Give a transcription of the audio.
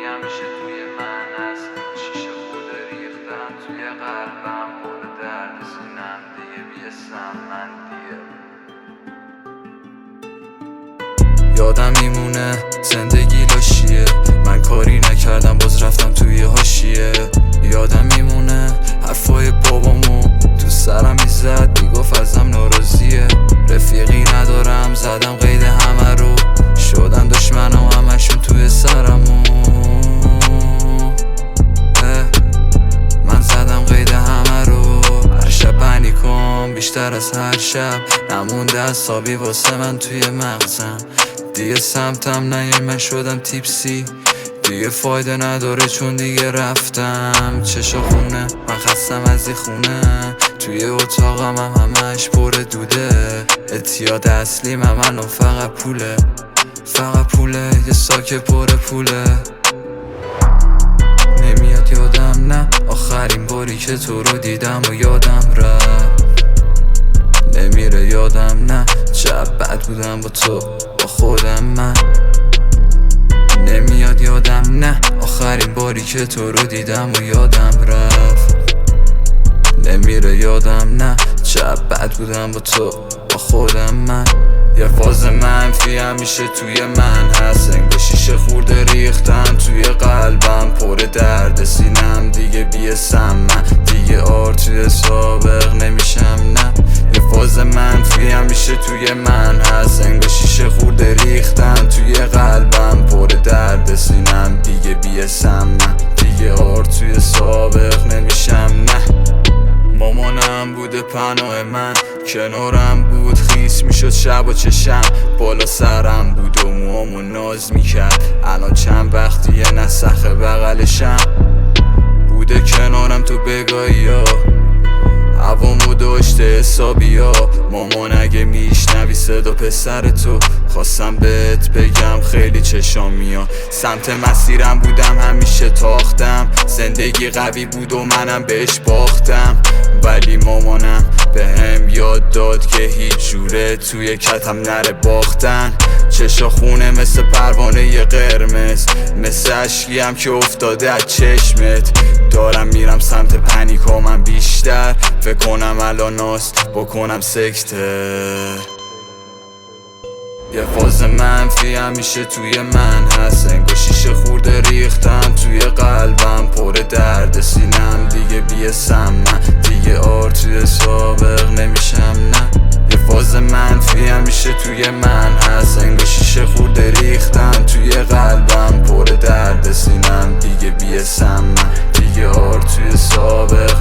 همیشه توی من هست، شیشه خورده ریختم توی قلبم، پر درد سینم دیگه بیستم من دیگه. یادم میمونه زندگی لاشیه، من کاری نکردم باز رفتم توی حاشیه. یادم میمونه حرفای بابامو تو سرم میزد، میگفت ازم ناراضیه. رفیقی ندارم زدم قید همه رو، شدن دشمنم همشون توی سرمو. من زدم قید همه رو، هر شب پنیکم بیشتر از هر شب، نمونده اصابی واسه من توی مغزم. دیگه سمتم نیای من شدم تیپسی، دیگه فایده نداره چون دیگه رفتم. چشا خونه من خستم از این خونه، توی اتاقم هم همش پر دوده. اعتیاد اصلی من الان فقط پوله، فقط پوله، یه ساک پر پوله. نمیاد یادم نه آخرین باری که تو رو دیدم و یادم رفت. نمیره یادم نه چقدر بد بودم با تو با خودم من. نمیاد یادم نه آخرین باری که تو رو دیدم و یادم رفت. نمیره یادم نه چقدر بد بودم با تو با خودم من. یه فاز منفی همیشه توی من هست، انگار شیشه خورده ریختم توی قلبم، پر درد سینم دیگه بیستم من دیگه توی سابق نمیشم نه. یه فاز منفی همیشه توی من هست، انگار شیشه خورده ریختم توی قلبم، پر درد سینم دیگه بیستم من دیگه توی سابق نمیشم نه. مامانم بوده پناه من، کنارم بود خیس میشد شب و چشم، بالا سرم بود و موامو ناز میکرد. الان چند وقتیه نسخ بغلشم، بوده کنارم تو بگاهی ها، هوامو داشته حسابی ها. مامان اگه میشنوی صدا پسر تو، خواستم بهت بگم خیلی چشام میاد. سمت مسیرم بودم همیشه تاختم، زندگی قوی بود و منم بهش باختم. ولی مامانم به هم یاد داد که هیچ جوره توی کتم نره باختن. چشا خونه مثل پروانه قرمز، مثل عشقیم که افتاده از چشمت. دارم میرم سمت پنیکا من بیشتر، فکر کنم الان است بکنم سکته. یه فاز منفی همیشه توی من هست، انگار شیشه خورده ریختم توی قلبم، پر درد سینم دیگه بیستم من دیگه توی سابق نمیشم نه. یه فاز منفی همیشه توی من هست، انگار شیشه خورده ریختم توی قلبم، پر درد سینم دیگه بیستم من دیگه توی سابق